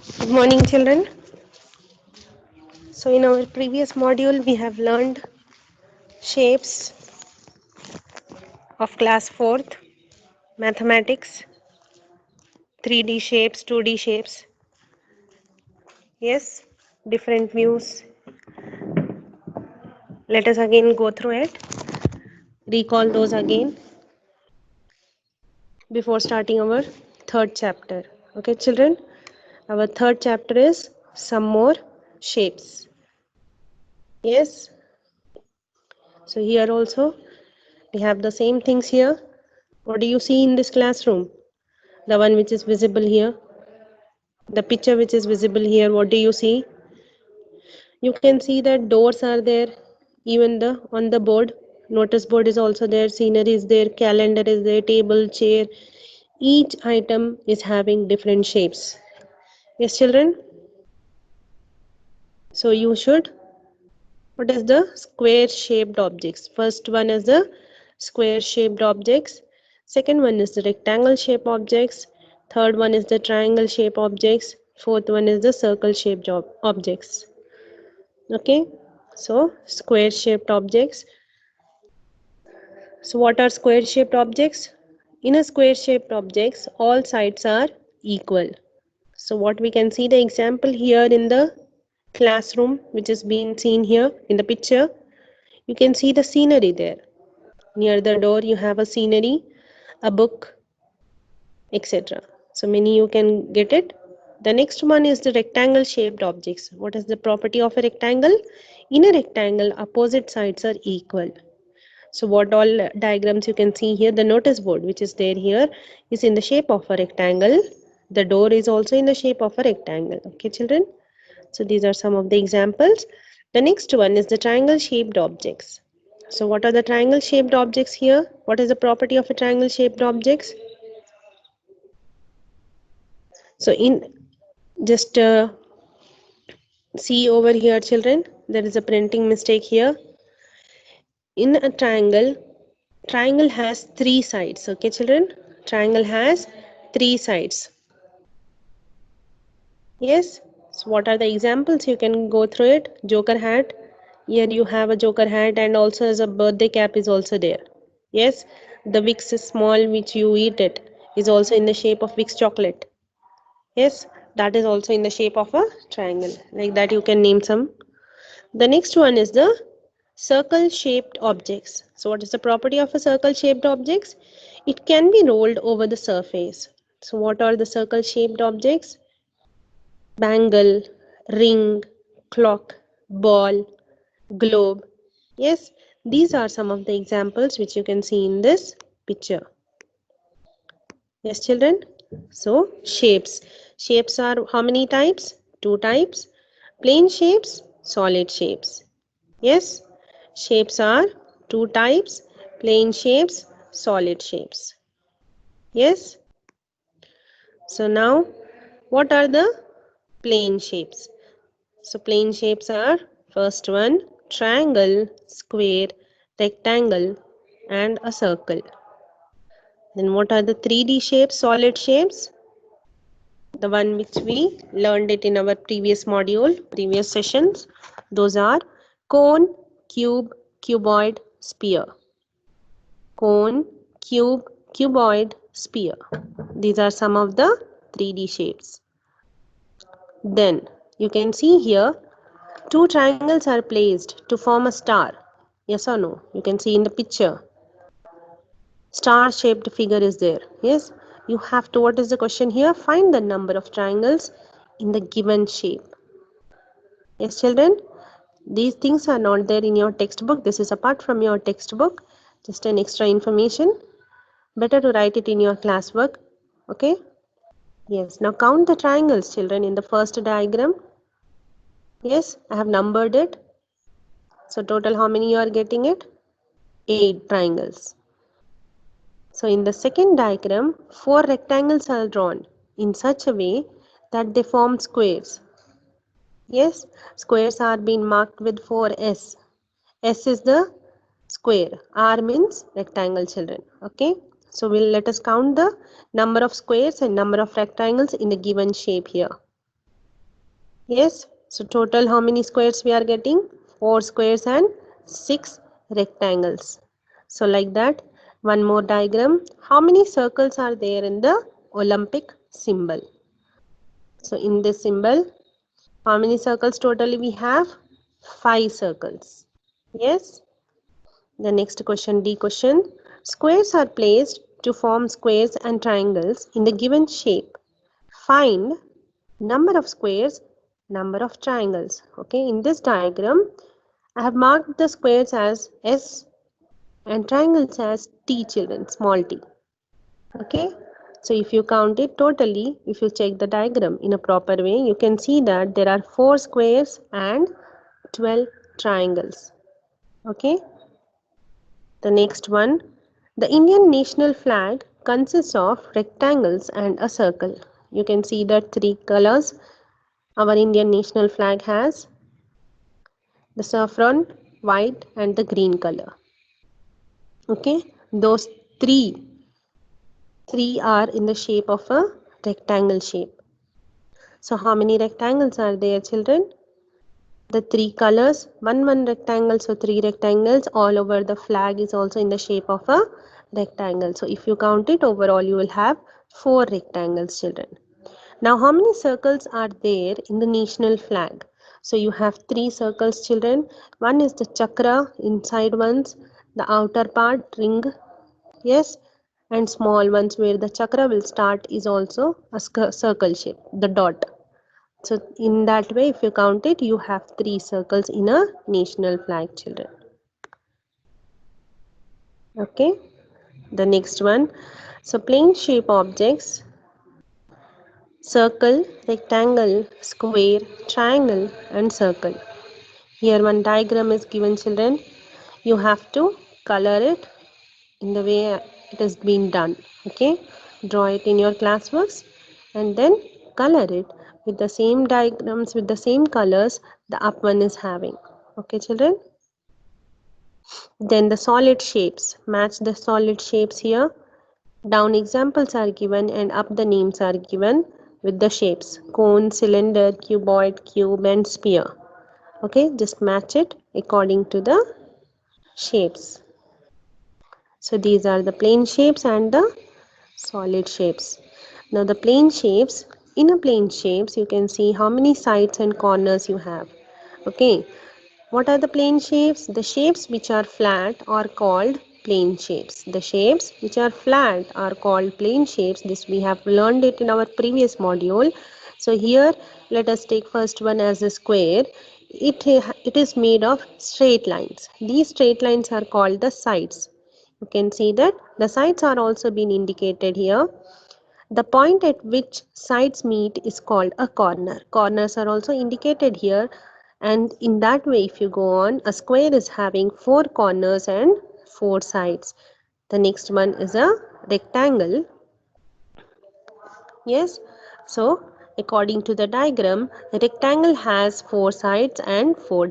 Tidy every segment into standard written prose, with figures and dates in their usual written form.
Good morning, children. So, in our previous module, we have learned shapes of class 4th, mathematics, 3D shapes, 2D shapes. Yes, different views. Let us again go through it, recall those again before starting our third chapter. Okay, children, our third chapter is some more shapes. Yes, so here also we have the same things here. What do you see in this classroom? The one which is visible here, the picture which is visible here, what do you see? You can see that doors are there, even the on the board notice board is also there, scenery is there, calendar is there, table, chair. Each item is having different shapes. Yes, children. So you should, what is the square shaped objects? First one is the square shaped objects, second one is the rectangle shape objects, third one is the triangle shape objects, fourth one is the circle shaped objects. Okay, so square shaped objects. So what are square shaped objects? In a square shaped objects, all sides are equal. So what we can see the example here in the classroom, which is being seen here in the picture. You can see the scenery there. Near the door you have a scenery, a book, etc. So many you can get it. The next one is the rectangle shaped objects. What is the property of a rectangle? In a rectangle, opposite sides are equal. So what all diagrams you can see here, the notice board which is there here is in the shape of a rectangle. The door is also in the shape of a rectangle. Okay, children. So these are some of the examples. The next one is the triangle shaped objects. So what are the triangle shaped objects here? What is the property of a triangle shaped objects? So in just see over here, children, there is a printing mistake here. In a triangle has three sides. Okay, children, triangle has three sides. Yes, so what are the examples? You can go through it. Joker hat, here you have a joker hat, and also as a birthday cap is also there. Yes, the Vicks is small which you eat it is also in the shape of Vicks chocolate. Yes, that is also in the shape of a triangle. Like that you can name some. The next one is the circle shaped objects. So what is the property of a circle shaped objects? It can be rolled over the surface. So what are the circle shaped objects? Bangle, ring, clock, ball, globe. Yes, these are some of the examples which you can see in this picture. Yes, children. So shapes. Shapes are how many types? Two types. Plane shapes, solid shapes. Yes, shapes are two types. Plane shapes, solid shapes. Yes. So now, what are the plane shapes? So plane shapes are first one triangle, square, rectangle and a circle. Then what are the 3D shapes, solid shapes? The one which we learned it in our previous module, previous sessions. Those are cone, cube, cuboid, sphere. Cone, cube, cuboid, sphere. These are some of the 3D shapes. Then you can see here two triangles are placed to form a star. Yes or no? You can see in the picture. Star shaped figure is there. Yes. You have to, what is the question here? Find the number of triangles in the given shape. Yes, children. These things are not there in your textbook. This is apart from your textbook. Just an extra information. Better to write it in your classwork. Okay. Yes. Now count the triangles, children, in the first diagram. Yes. I have numbered it. So total how many you are getting it? 8 triangles. So in the second diagram, 4 rectangles are drawn in such a way that they form squares. Yes, squares are being marked with 4 S. S is the square. R means rectangle, children. Okay. So let us count the number of squares and number of rectangles in the given shape here. Yes, so total how many squares we are getting? 4 squares and 6 rectangles. So like that, one more diagram. How many circles are there in the Olympic symbol? So in this symbol, how many circles totally we have? 5 circles. Yes. The next question, D question. Squares are placed to form squares and triangles in the given shape. Find number of squares, number of triangles. Okay, in this diagram, I have marked the squares as S and triangles as T children, small t. Okay, so if you count it totally, if you check the diagram in a proper way, you can see that there are 4 squares and 12 triangles. Okay, the next one, the Indian national flag consists of rectangles and a circle. You can see the 3 colors our Indian national flag has, the saffron, white and the green color. Okay, those three are in the shape of a rectangle shape. So how many rectangles are there, children? The 3 colors, one rectangle, so 3 rectangles all over the flag is also in the shape of a rectangle. So if you count it overall, you will have 4 rectangles, children. Now how many circles are there in the national flag? So you have 3 circles, children. One is the chakra, inside ones, the outer part, ring, yes, and small ones where the chakra will start is also a circle shape, the dot. So in that way, if you count it, you have 3 circles in a national flag, children. Okay, the next one. So plane shape objects, circle, rectangle, square, triangle and circle. Here one diagram is given, children. You have to color it in the way it has been done. Okay, draw it in your classworks and then color it with the same diagrams, with the same colors the up one is having. Okay, children. Then the solid shapes, match the solid shapes here. Down examples are given and up the names are given with the shapes: cone, cylinder, cuboid, cube and sphere. Okay, just match it according to the shapes. So these are the plane shapes and the solid shapes. Now the plane shapes, in a plane shapes you can see how many sides and corners you have. Okay, what are the plane shapes? The shapes which are flat are called plane shapes. The shapes which are flat are called plane shapes. This we have learned it in our previous module. So here let us take first one as a square. It is made of straight lines. These straight lines are called the sides. You can see that the sides are also been indicated here. The point at which sides meet is called a corner. Corners are also indicated here, and in that way if you go on, a square is having 4 corners and 4 sides. The next one is a rectangle. Yes, so according to the diagram, a rectangle has 4 sides and 4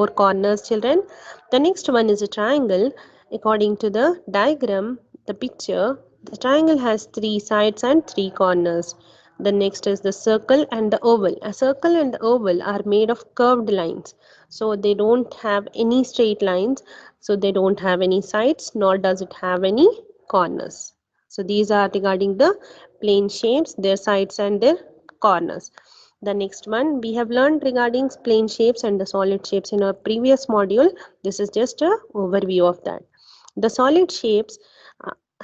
corners, children. The next one is a triangle. According to the diagram, the picture, the triangle has 3 sides and 3 corners. The next is the circle and the oval. A circle and the oval are made of curved lines. So they don't have any straight lines. So they don't have any sides, nor does it have any corners. So these are regarding the plane shapes, their sides and their corners. The next one we have learned regarding plane shapes and the solid shapes in our previous module. This is just a overview of that. The solid shapes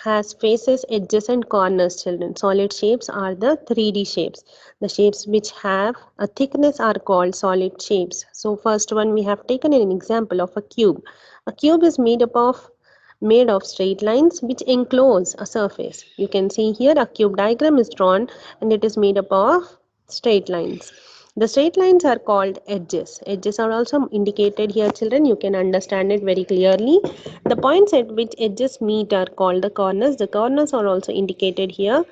has faces, edges and corners, children. Solid shapes are the 3D shapes. The shapes which have a thickness are called solid shapes. So first one we have taken an example of a cube. A cube is made of straight lines which enclose a surface. You can see here a cube diagram is drawn and it is made up of straight lines. The straight lines are called edges. Edges are also indicated here, children. You can understand it very clearly. The points at which edges meet are called the corners. The corners are also indicated here.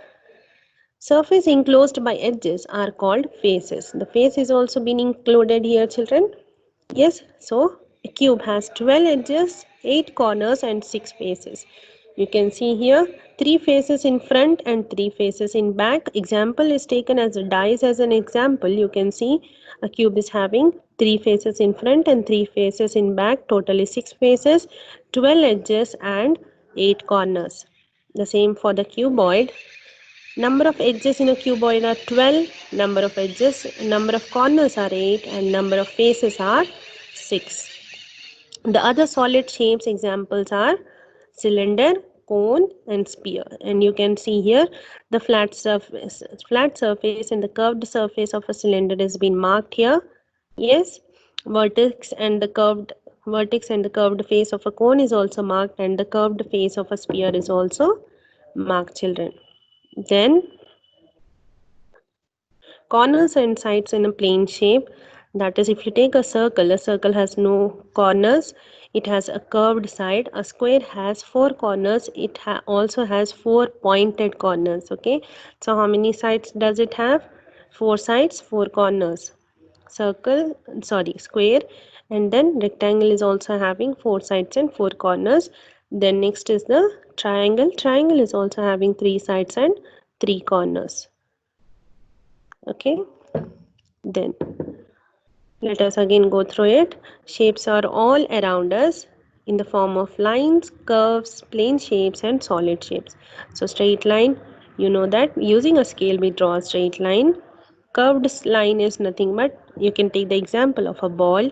Surface enclosed by edges are called faces. The face is also been included here, children. Yes, so a cube has 12 edges, 8 corners and 6 faces. You can see here 3 faces in front and 3 faces in back. Example is taken as a dice as an example. You can see a cube is having 3 faces in front and 3 faces in back. Total is 6 faces, 12 edges and 8 corners. The same for the cuboid. Number of edges in a cuboid are 12. Number of corners are 8 and number of faces are 6. The other solid shapes examples are cylinder, cone and sphere. And you can see here the flat surface and the curved surface of a cylinder has been marked here. Yes, vertex and the curved face of a cone is also marked, and the curved face of a sphere is also marked, children. Then corners and sides in a plane shape. That is, if you take a circle has no corners, it has a curved side. A square has 4 corners, it also has 4 pointed corners. Okay, so how many sides does it have? 4 sides, 4 corners. Square, and then rectangle is also having 4 sides and 4 corners. Then next is the triangle is also having 3 sides and 3 corners. Okay, then let us again go through it. Shapes are all around us in the form of lines, curves, plane shapes and solid shapes. So straight line, you know that using a scale we draw a straight line. Curved line is nothing but, you can take the example of a ball,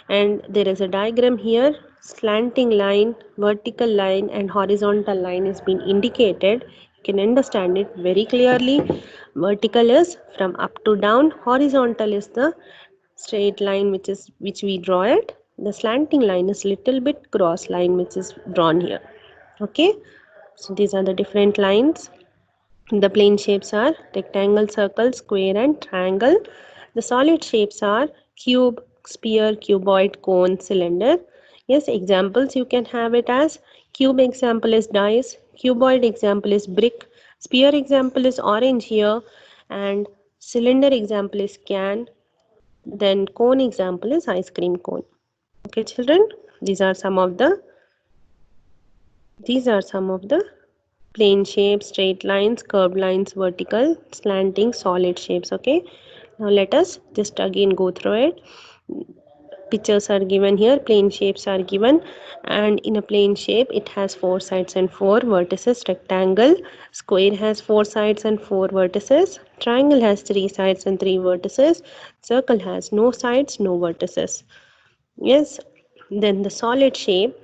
and there is a diagram here. Slanting line, vertical line and horizontal line is being indicated. You can understand it very clearly. Vertical is from up to down, horizontal is the straight line which we draw it. The slanting line is little bit cross line which is drawn here. Okay, so these are the different lines. The plane shapes are rectangle, circle, square and triangle. The solid shapes are cube, sphere, cuboid, cone, cylinder. Yes, examples you can have it as cube example is dice, cuboid example is brick, sphere example is orange here, and cylinder example is can. Then cone example is ice cream cone. Okay, children, these are some of the plane shapes, straight lines, curved lines, vertical, slanting, solid shapes. Okay, now let us just again go through it. Pictures are given here, plane shapes are given, and in a plane shape it has 4 sides and 4 vertices. Rectangle, square has 4 sides and 4 vertices. Triangle has 3 sides and 3 vertices. Circle has no sides, no vertices. Yes, then the solid shape,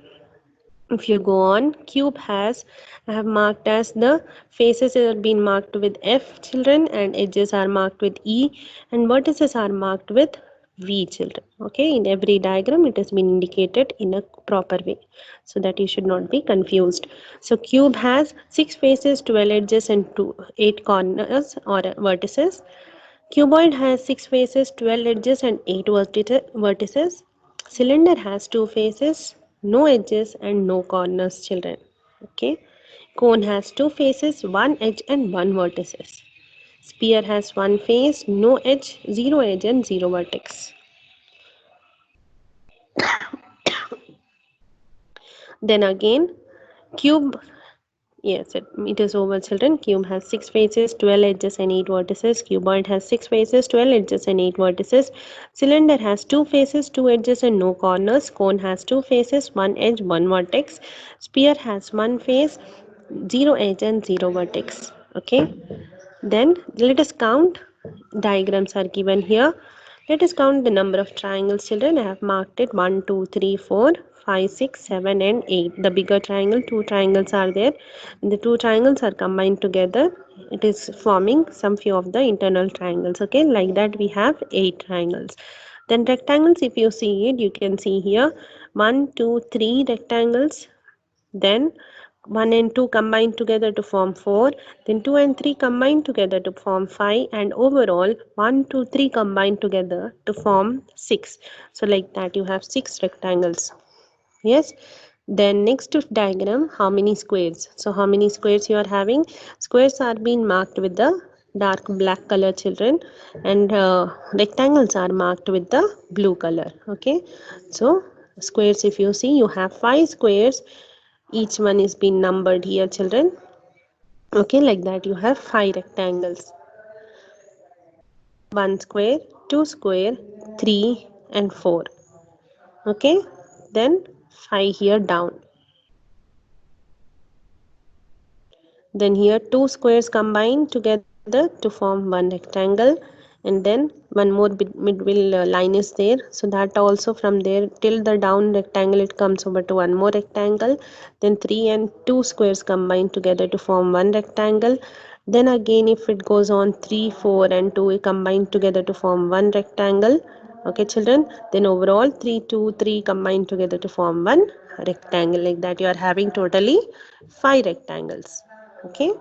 if you go on, cube has, I have marked as the faces have been marked with F, children, and edges are marked with E, and vertices are marked with V, children. Okay, in every diagram it has been indicated in a proper way, so that you should not be confused. So cube has 6 faces, 12 edges and 8 corners or vertices. Cuboid has 6 faces, 12 edges and 8 vertices. Cylinder has 2 faces, no edges and no corners, children. Okay. Cone has 2 faces, 1 edge and 1 vertices. Sphere has 1 face, no edge, 0 edge and 0 vertex. Then again, cube. Yes, it is over, children. Cube has 6 faces, 12 edges and 8 vertices. Cuboid has 6 faces, 12 edges and 8 vertices. Cylinder has 2 faces, 2 edges and no corners. Cone has 2 faces, 1 edge, 1 vertex. Sphere has 1 face, 0 edge and 0 vertex. Okay. Then let us count. Diagrams are given here. Let us count the number of triangles, children. I have marked it 1, 2, 3, 4, 5, 6, 7 and 8. The bigger triangle, 2 triangles are there. The 2 triangles are combined together. It is forming some few of the internal triangles. Okay, like that we have 8 triangles. Then rectangles, if you see it, you can see here 1, 2, 3 rectangles. Then 1 and 2 combine together to form 4, then 2 and 3 combine together to form 5, and overall 1, 2, 3 combine together to form 6. So like that you have 6 rectangles. Yes. Then next to diagram, how many squares? So how many squares you are having? Squares are being marked with the dark black color, children, and rectangles are marked with the blue color. Okay, so squares, if you see, you have 5 squares Each one is being numbered here, children. Okay, like that you have 5 rectangles. 1 square, 2 square, 3 and 4. Okay, then 5 here down. Then here two squares combine together to form one rectangle, and then one more middle line is there, so that also from there till the down rectangle it comes over to one more rectangle. Then 3 and 2 squares combine together to form one rectangle. Then again if it goes on 3, 4 and 2 combine together to form one rectangle. Okay children, then overall 3, 2, 3 combine together to form one rectangle. Like that you are having totally 5 rectangles. Okay.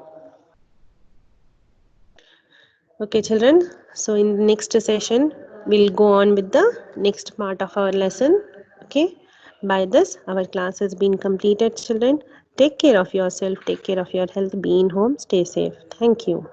Okay children, so in the next session we'll go on with the next part of our lesson. Okay, by this our class has been completed children. Take care of yourself, take care of your health, be in home, stay safe. Thank you.